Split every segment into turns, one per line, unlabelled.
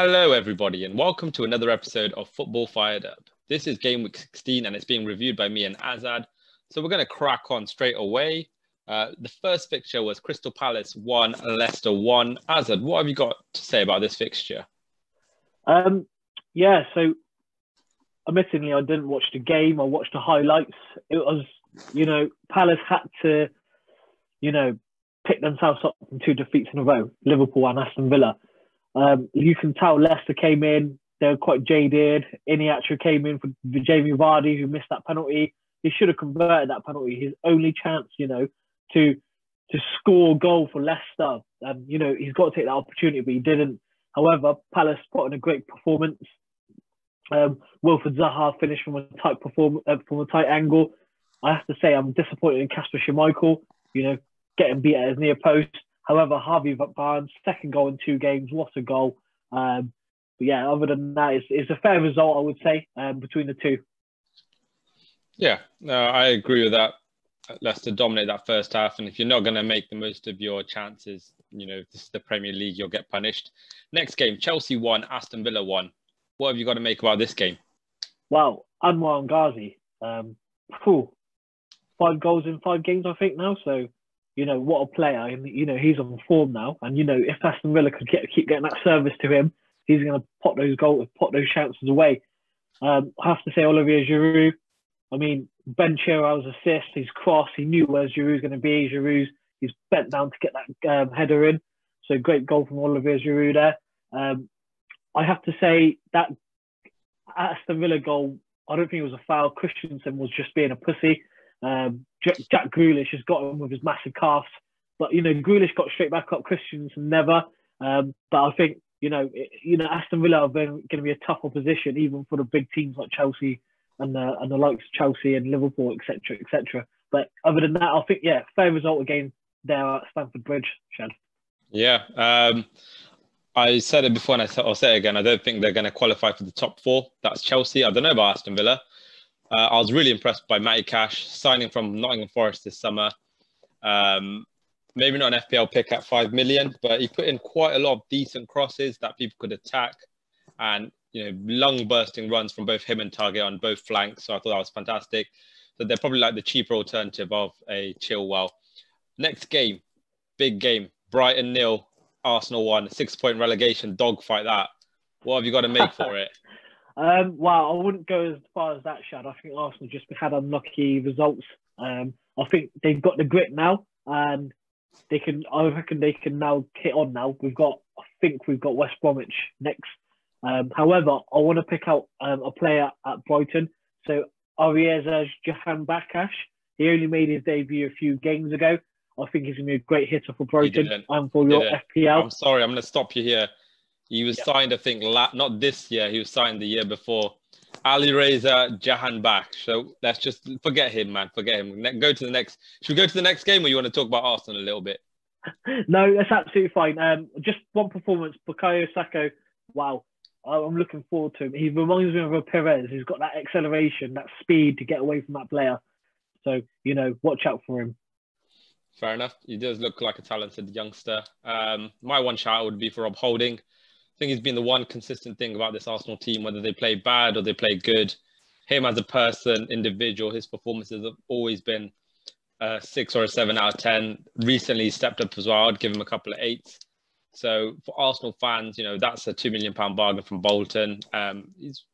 Hello, everybody, and welcome to another episode of Football Fired Up. This is Gameweek 16, and it's being reviewed by me and Azad. So we're going to crack on straight away. The first fixture was Crystal Palace 1, Leicester 1. Azad, what have you got to say about this fixture?
So admittedly, I didn't watch the game. I watched the highlights. It was, Palace had to, pick themselves up from two defeats in a row, Liverpool and Aston Villa. You can tell Leicester came in, they were quite jaded. Iniesta came in for Jamie Vardy, who missed that penalty. He should have converted that penalty. His only chance, to score a goal for Leicester. He's got to take that opportunity, but he didn't. However, Palace put in a great performance. Wilfred Zaha finished from a tight angle. I have to say, I'm disappointed in Kasper Schmeichel, getting beat at his near post. However, Harvey Barnes, second goal in 2 games, what a goal. But yeah, other than that, it's a fair result, I would say, between the two.
Yeah, no, I agree with that. Leicester dominate that first half, and if you're not going to make the most of your chances, this is the Premier League, you'll get punished. Next game, Chelsea 1, Aston Villa 1. What have you got to make about this game?
Well, Anwar and Ghazi, 5 goals in 5 games, I think now. So, what a player. And, he's on form now. And, if Aston Villa could keep getting that service to him, he's going to pot those chances away. I have to say, Olivier Giroud, Ben Chilwell's assist, his cross, he knew where Giroud's going to be. He's bent down to get that header in. So great goal from Olivier Giroud there. I have to say that Aston Villa goal, I don't think it was a foul. Christensen was just being a pussy. Jack Grealish has got him with his massive calf. But, Grealish got straight back up, Christensen never. But I think, Aston Villa are going to be a tough opposition, even for the big teams like Chelsea and the likes of Chelsea and Liverpool, etc., etc. But other than that, I think, fair result again there at Stamford Bridge, Shad.
Yeah, I said it before and I'll say it again. I don't think they're going to qualify for the top 4. That's Chelsea. I don't know about Aston Villa. I was really impressed by Matty Cash signing from Nottingham Forest this summer. Maybe not an FPL pick at 5 million, but he put in quite a lot of decent crosses that people could attack, and lung bursting runs from both him and Target on both flanks. So I thought that was fantastic. So they're probably like the cheaper alternative of a Chilwell. Next game, big game. Brighton 0, Arsenal 1. 6-point relegation dogfight. That. What have you got to make for it?
Well, I wouldn't go as far as that, Shad. I think Arsenal just had unlucky results. I think they've got the grit now, and I reckon they can now hit on now. I think we've got West Bromwich next. However, I want to pick out a player at Brighton. So Arieza Jahan Bakash. He only made his debut a few games ago. I think he's going to be a great hitter for Brighton and for your FPL.
I'm sorry, I'm going to stop you here. He was signed, I think, not this year. He was signed the year before. Ali Reza Jahan Baksh. So let's just forget him, man. Forget him. Go to the next. Should we go to the next game, or you want to talk about Arsenal a little bit?
No, that's absolutely fine. Just one performance. Bukayo Saka. Wow. I'm looking forward to him. He reminds me of a Perez. He's got that acceleration, that speed to get away from that player. So, watch out for him.
Fair enough. He does look like a talented youngster. My one shout would be for Rob Holding. I think he's been the one consistent thing about this Arsenal team, whether they play bad or they play good. Him as a person, individual, his performances have always been a 6 or a 7 out of 10. Recently, he stepped up as well. I'd give him a couple of 8s. So for Arsenal fans, that's a £2 million bargain from Bolton. He's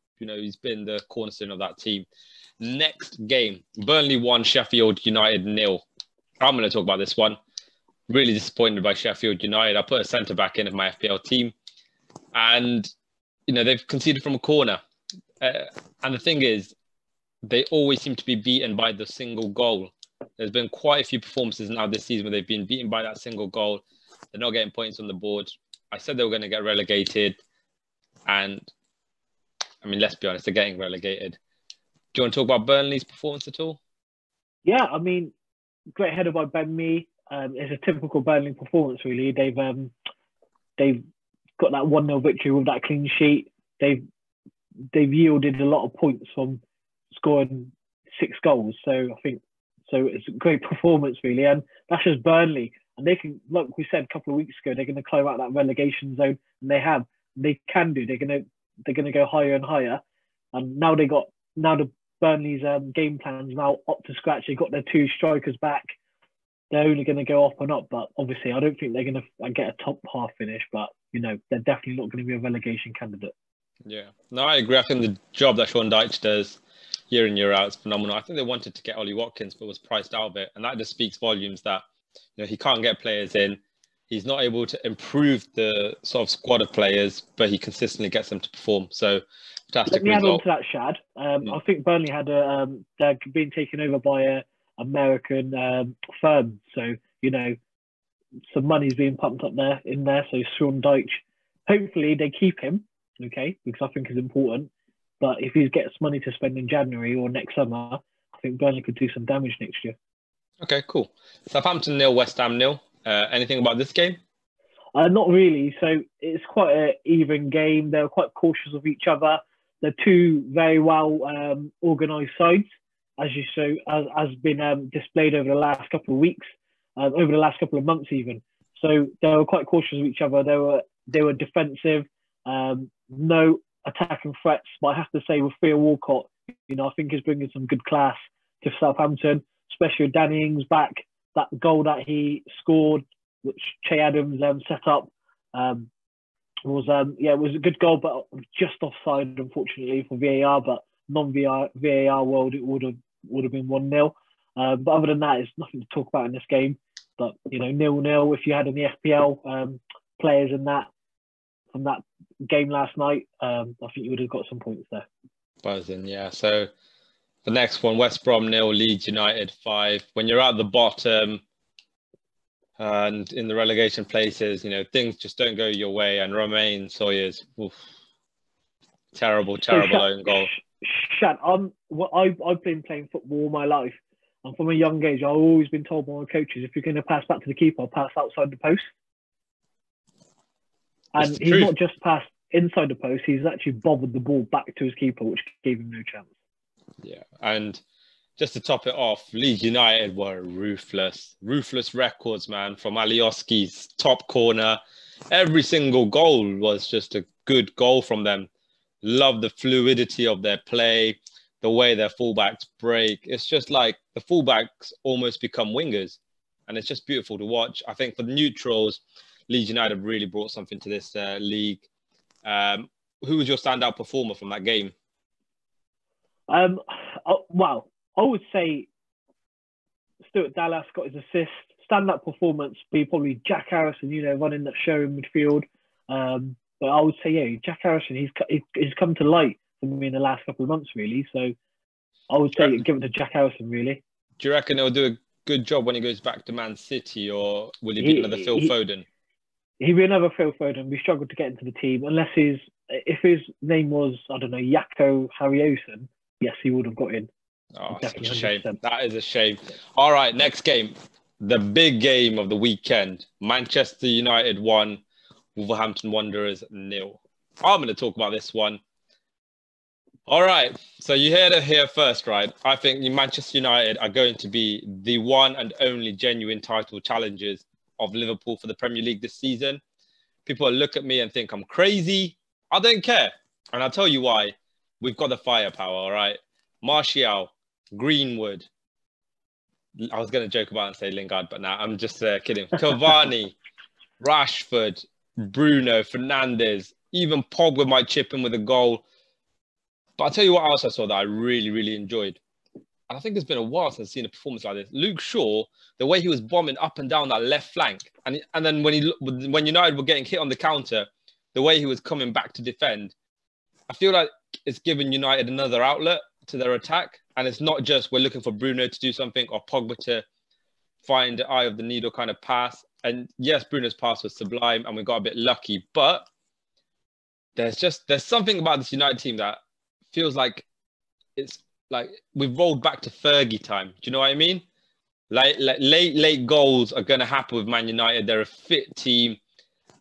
been the cornerstone of that team. Next game, Burnley 1, Sheffield United 0. I'm going to talk about this one. Really disappointed by Sheffield United. I put a centre back in of my FPL team, and they've conceded from a corner. And the thing is, they always seem to be beaten by the single goal. There's been quite a few performances now this season where they've been beaten by that single goal. They're not getting points on the board. I said they were going to get relegated, and let's be honest, they're getting relegated. Do you want to talk about Burnley's performance at all?
Yeah, great header by Ben Mee. It's a typical Burnley performance, really. They've got that 1-0 victory with that clean sheet. They've yielded a lot of points from scoring 6 goals. So I think it's a great performance, really. And that's just Burnley. And they can, like we said a couple of weeks ago, they're going to climb out that relegation zone, and they have. they can do. They're gonna go higher and higher. And now the Burnley's game plans now up to scratch. They got their two strikers back. They're only going to go up and up. But obviously, I don't think they're going to get a top half finish. But they're definitely not going to be a relegation candidate.
Yeah, no, I agree. I think the job that Sean Dyche does year in, year out is phenomenal. I think they wanted to get Ollie Watkins, but was priced out of it. And that just speaks volumes that, he can't get players in. He's not able to improve the sort of squad of players, but he consistently gets them to perform. So, fantastic
Let me add on
result.
to that, Shad. I think Burnley they're being taken over by a American firm. So, some money's being pumped up there. So Sean Dyche, hopefully they keep him, okay, because I think it's important. But if he gets money to spend in January or next summer, I think Burnley could do some damage next year.
Okay, cool. Southampton 0, West Ham 0. Anything about this game?
Not really. So it's quite an even game. They're quite cautious of each other. They're two very well organised sides, as has been displayed over the last couple of weeks, over the last couple of months even. So they were quite cautious of each other. They were defensive, no attacking threats. But I have to say, with Theo Walcott, I think he's bringing some good class to Southampton, especially with Danny Ings back. That goal that he scored, which Che Adams set up, was a good goal, but just offside, unfortunately, for VAR. But non-VAR world, it would have been 1-0. But other than that, it's nothing to talk about in this game. But 0-0. If you had any FPL players from that game last night, I think you would have got some points there.
Buzzing, yeah. So the next one, West Brom 0, Leeds United 5. When you're at the bottom and in the relegation places, things just don't go your way. And Romain Sawyer's terrible own goal.
Shad, I've been playing football all my life. And from a young age, I've always been told by my coaches, if you're going to pass back to the keeper, pass outside the post. And he's not just passed inside the post, he's actually bobbed the ball back to his keeper, which gave him no chance.
Yeah, and just to top it off, Leeds United were ruthless records, man. From Alioski's top corner, every single goal was just a good goal from them. Love the fluidity of their play, the way their fullbacks break. It's just like the fullbacks almost become wingers, and it's just beautiful to watch. I think for the neutrals, Leeds United really brought something to this league. Who was your standout performer from that game?
Well, I would say Stuart Dallas got his assist. Stand-up performance be probably Jack Harrison, running that show in midfield. But I would say, yeah, Jack Harrison, he's come to light for me in the last couple of months, really. So I would say give it to Jack Harrison, really.
Do you reckon he'll do a good job when he goes back to Man City, or will he be another Phil Foden?
He'll be another Phil Foden. We struggled to get into the team, unless if his name was, I don't know, Jaakko Harrison, yes, he would have got in.
Oh, such a shame. That is a shame. All right, next game. The big game of the weekend. Manchester United 1, Wolverhampton Wanderers 0. I'm going to talk about this one. All right, so you heard it here first, right? I think Manchester United are going to be the one and only genuine title challengers of Liverpool for the Premier League this season. People will look at me and think I'm crazy. I don't care. And I'll tell you why. We've got the firepower, all right? Martial, Greenwood. I was going to joke about and say Lingard, but now I'm just kidding. Cavani, Rashford, Bruno, Fernandes, even Pogba might chip in with a goal. But I'll tell you what else I saw that I really, really enjoyed. And I think it's been a while since I've seen a performance like this. Luke Shaw, the way he was bombing up and down that left flank. And then when United were getting hit on the counter, the way he was coming back to defend, I feel like it's given United another outlet to their attack. And it's not just we're looking for Bruno to do something or Pogba to find the eye of the needle kind of pass. And yes, Bruno's pass was sublime and we got a bit lucky. But there's something about this United team that feels like it's like we've rolled back to Fergie time. Do you know what I mean? Like late goals are going to happen with Man United. They're a fit team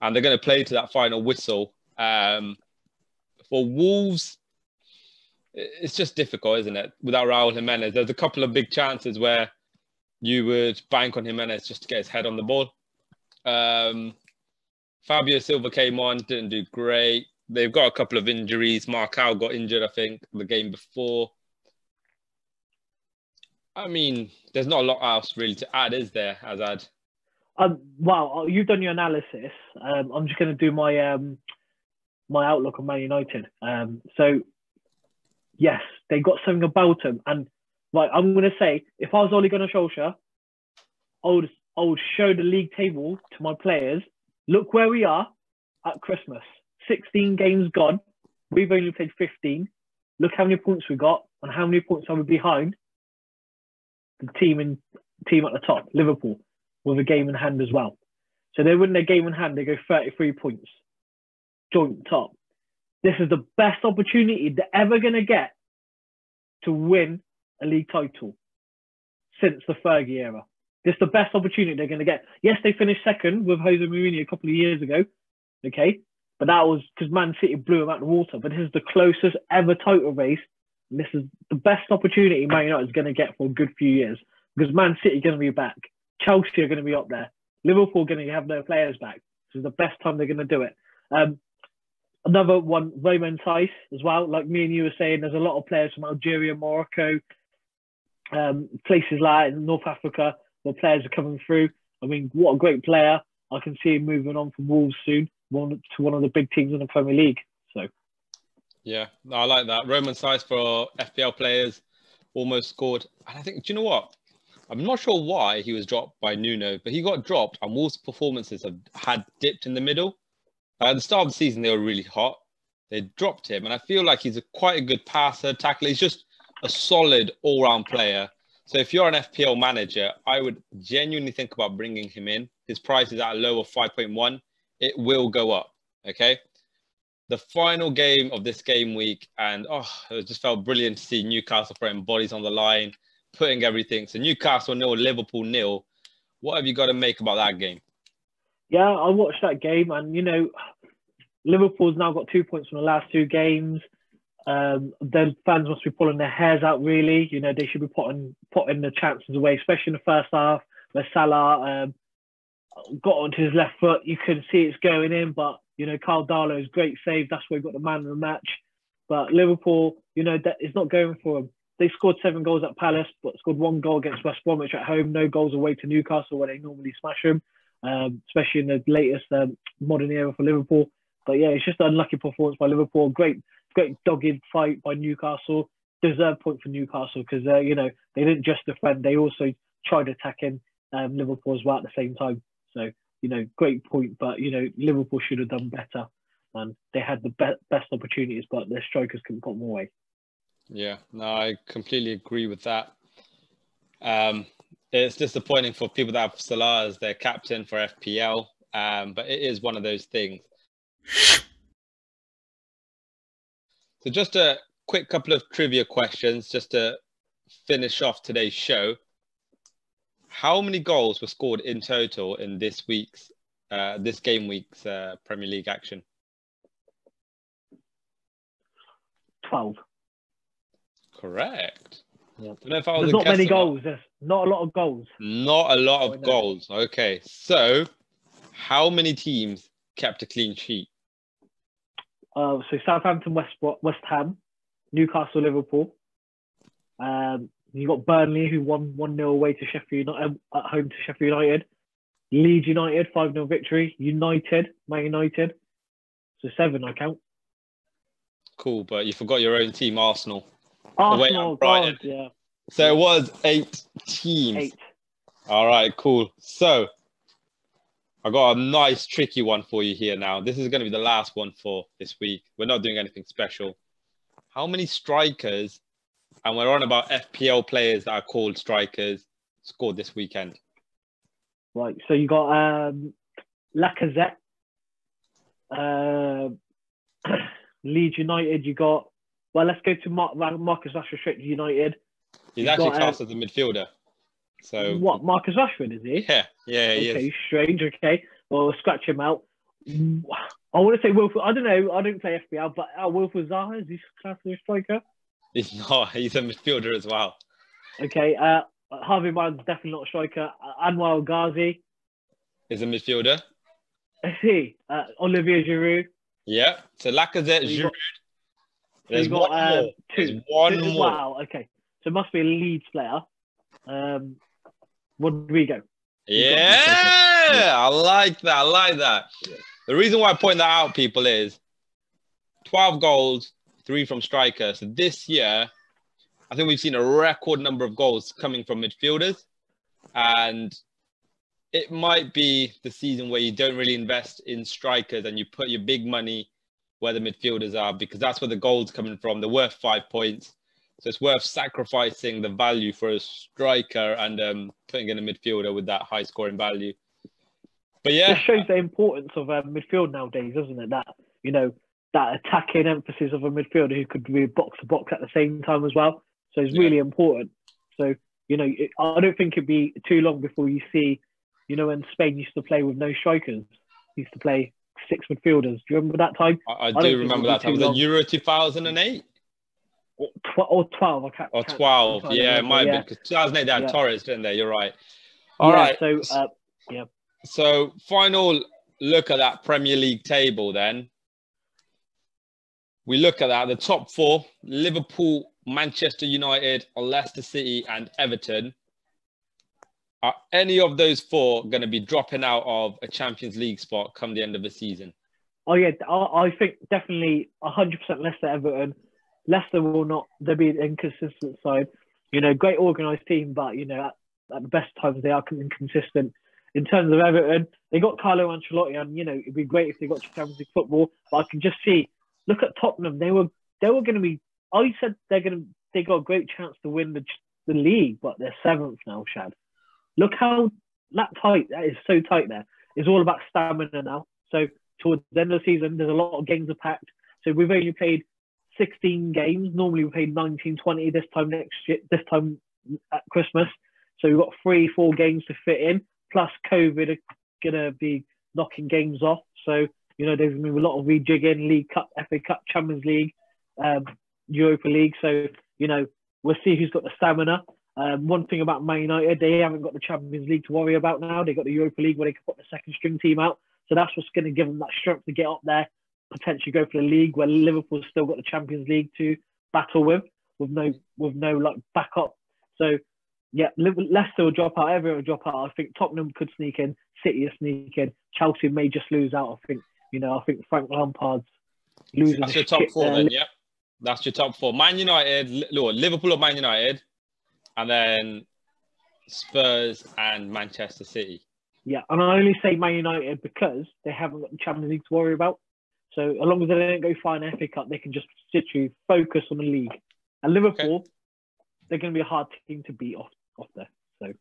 and they're going to play to that final whistle. For Wolves, it's just difficult, isn't it? Without Raul Jimenez, there's a couple of big chances where you would bank on Jimenez just to get his head on the ball. Fabio Silva came on, didn't do great. They've got a couple of injuries. Marcao got injured, I think, the game before. I mean, there's not a lot else really to add, is there, Azad?
Well, you've done your analysis. I'm just going to do my my outlook on Man United. So yes, they got something about them, and right, I'm going to say, if I was Ole Gunnar Solskjaer, I would show the league table to my players. Look where we are at Christmas. 16 games gone. We've only played 15. Look how many points we got, and how many points are we behind the team at the top, Liverpool, with a game in hand as well. So they win their game in hand, they go 33 points, joint top. This is the best opportunity they're ever going to get to win a league title since the Fergie era. This is the best opportunity they're going to get. Yes, they finished second with Jose Mourinho a couple of years ago, okay? But that was because Man City blew them out of the water. But this is the closest ever title race. And this is the best opportunity Man United is going to get for a good few years, because Man City are going to be back. Chelsea are going to be up there. Liverpool are going to have their players back. This is the best time they're going to do it. Another one, Roman Saiss as well. Like me and you were saying, there's a lot of players from Algeria, Morocco, places like North Africa where players are coming through. I mean, what a great player. I can see him moving on from Wolves soon to one of the big teams in the Premier League. So,
yeah, I like that. Roman Saiss for FPL players almost scored. And I think, do you know what? I'm not sure why he was dropped by Nuno, but he got dropped and Wolves' performances had dipped in the middle. At the start of the season, they were really hot. They dropped him, and I feel like he's quite a good passer, tackler. He's just a solid all-round player. So if you're an FPL manager, I would genuinely think about bringing him in. His price is at a low of 5.1. It will go up, okay? The final game of this game week, and it just felt brilliant to see Newcastle throwing bodies on the line, putting everything. So Newcastle 0, Liverpool 0. What have you got to make about that game?
Yeah, I watched that game, and, Liverpool's now got 2 points from the last two games. The fans must be pulling their hairs out, really. They should be putting the chances away, especially in the first half, where Salah got onto his left foot. You could see it's going in, but, Carl Darlow's great save. That's why he got the man of the match. But Liverpool, that is not going for them. They scored 7 goals at Palace, but scored 1 goal against West Bromwich at home. No goals away to Newcastle, where they normally smash them, especially in the latest modern era for Liverpool. But yeah, it's just an unlucky performance by Liverpool. Great dogged fight by Newcastle. Deserved point for Newcastle because they didn't just defend; they also tried attacking Liverpool as well at the same time. So great point. But Liverpool should have done better, and they had the best opportunities, but their strikers couldn't put them away.
Yeah, no, I completely agree with that. It's disappointing for people that have Salah as their captain for FPL, but it is one of those things. So just a quick couple of trivia questions just to finish off today's show. How many goals were scored in total in this game week's Premier League action?
12.
Correct.
Yeah.
Don't know if I was
There's not many goals. There's not a lot of goals.
Not a lot of goals. Okay, so how many teams kept a clean sheet?
So Southampton, West Ham, Newcastle, Liverpool. You got Burnley, who won 1-0 away to Sheffield United, at home to Sheffield United. Leeds United, 5-0 victory. Man United. So 7, I count.
Cool, but you forgot your own team, Arsenal.
Arsenal, God, yeah.
So it was 8 teams.
8.
All right, cool. So I got a nice, tricky one for you here now. This is going to be the last one for this week. We're not doing anything special. How many strikers, and we're on about FPL players that are called strikers, scored this weekend?
Right, so you got Lacazette, Leeds United. You got, let's go to Marcus Rashford straight to United.
He's actually classed as a midfielder. So
what, Marcus Rashford, is he?
Yeah, he
okay,
is.
Strange, okay. Well, we'll scratch him out. I want to say Wilfred. I don't know. I don't play FPL, but Wilfred Zaha, is he classed as a striker?
He's not. He's a midfielder as well.
Okay. Harvey Barnes, definitely not a striker. Anwar Ghazi
is a midfielder.
I see. Olivier Giroud.
Yeah. So Lacazette,
So
Giroud.
so you
There's one
got
more. There's
two.
one
Two.
more.
Wow. Okay. So it must be a Leeds player. What did we go?
Yeah, I like that. I like that.
Yeah.
The reason why I point that out, people, is 12 goals, 3 from strikers. So this year, I think we've seen a record number of goals coming from midfielders. And it might be the season where you don't really invest in strikers and you put your big money where the midfielders are, because that's where the goals coming from. They're worth 5 points. So it's worth sacrificing the value for a striker and putting in a midfielder with that high scoring value. But yeah.
It shows the importance of midfield nowadays, doesn't it? That, that attacking emphasis of a midfielder who could be box to box at the same time as well. So it's really important. So, I don't think it'd be too long before you see, when Spain used to play with no strikers, used to play 6 midfielders. Do you remember that time?
I do remember that time. Was it Euro 2008?
Or 12, I can't.
Or 12, yeah, it might have been, because 2008 they had Torres, didn't they? You're right. All right.
So,
So, final look at that Premier League table then. We look at that, the top 4, Liverpool, Manchester United, Leicester City, and Everton. Are any of those 4 going to be dropping out of a Champions League spot come the end of the season?
Oh, yeah, I think definitely 100% Leicester, Everton. Leicester will not, they'll be an inconsistent side. Great organised team, but, at the best times they are inconsistent. In terms of Everton, they got Carlo Ancelotti, and, it'd be great if they got Champions League football, but I can just see, look at Tottenham, they were going to be, I said they got a great chance to win the league, but they're 7th now, Shad. Look how that is so tight there. It's all about stamina now. So towards the end of the season, there's a lot of games are packed. So we've only played 16 games. Normally we played 19, 20 this time at Christmas. So we've got 3-4 games to fit in, plus COVID are going to be knocking games off. So, there's going to be a lot of rejigging, League Cup, FA Cup, Champions League, Europa League. So, we'll see who's got the stamina. One thing about Man United, they haven't got the Champions League to worry about now. They've got the Europa League where they can put the second string team out. So that's what's going to give them that strength to get up there, potentially go for the league, where Liverpool's still got the Champions League to battle with no like backup. So yeah, Leicester will drop out, everyone will drop out. I think Tottenham could sneak in, City will sneak in, Chelsea may just lose out. I think Frank Lampard's losing.
That's your top 4 then, yeah. That's your top 4. Man United, Liverpool or Man United, and then Spurs and Manchester City.
Yeah, and I only say Man United because they haven't got the Champions League to worry about. So as long as they don't go far in FA Cup, they can just literally focus on the league. And Liverpool, they're going to be a hard team to beat off there. So,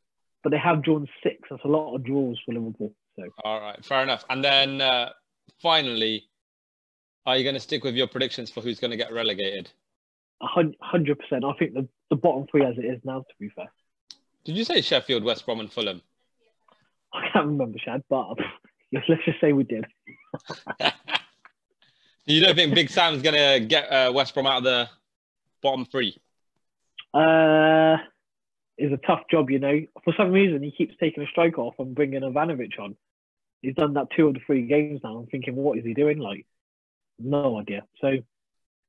but they have drawn 6. That's a lot of draws for Liverpool. So
all right, fair enough. And then finally, are you going to stick with your predictions for who's going to get relegated?
100%. I think the bottom 3 as it is now, to be fair.
Did you say Sheffield, West Brom and Fulham?
I can't remember, Shad, but let's just say we did.
You don't think Big Sam's going to get West Brom out of the bottom 3?
It's a tough job, For some reason, he keeps taking a striker off and bringing Ivanovic on. He's done that 2 of the 3 games now. I'm thinking, what is he doing? Like, no idea. So,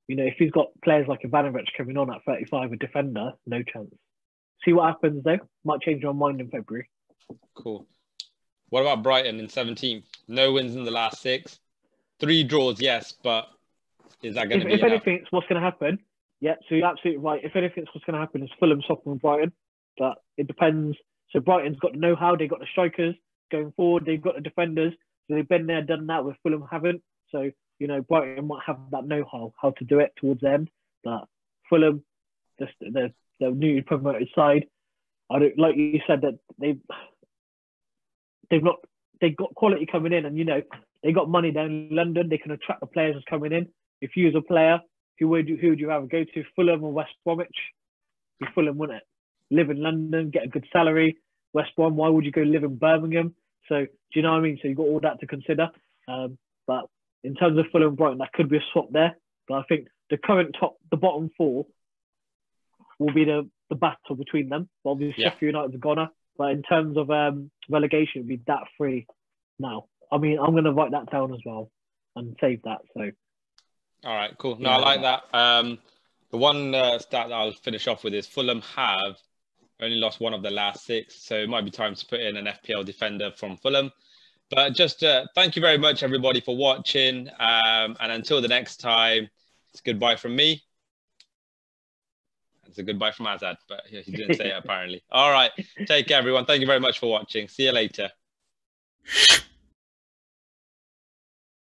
if he's got players like Ivanovic coming on at 35, a defender, no chance. See what happens, though. Might change my mind in February.
Cool. What about Brighton in 17th? No wins in the last 6. 3 draws, yes, but is that going to be
enough? If anything, what's going to happen, yeah, so you're absolutely right. If anything, what's going to happen is Fulham soften Brighton. But it depends. So Brighton's got the know-how. They've got the strikers going forward. They've got the defenders. So they've been there, done that, where Fulham haven't. So, Brighton might have that know-how, how to do it towards the end. But Fulham, the newly promoted side, like you said, that they've got quality coming in, and they got money down in London. They can attract the players that's coming in. If you as a player, who would you rather go to, Fulham or West Bromwich? Be Fulham, wouldn't it? Live in London, get a good salary. West Brom, why would you go live in Birmingham? So do you know what I mean? So you've got all that to consider. But in terms of Fulham and Brighton, that could be a swap there. But I think the bottom 4 will be the battle between them. But obviously, Sheffield United's a goner. But in terms of relegation, it'd be that 3 now. I mean, I'm going to write that down as well and save that. So,
all right, cool. No,
yeah,
I like that. The one stat that I'll finish off with is Fulham have only lost one of the last 6, so it might be time to put in an FPL defender from Fulham. But just thank you very much, everybody, for watching. And until the next time, it's goodbye from me. It's a goodbye from Azad, but he didn't say it apparently. All right, take care, everyone. Thank you very much for watching. See you later.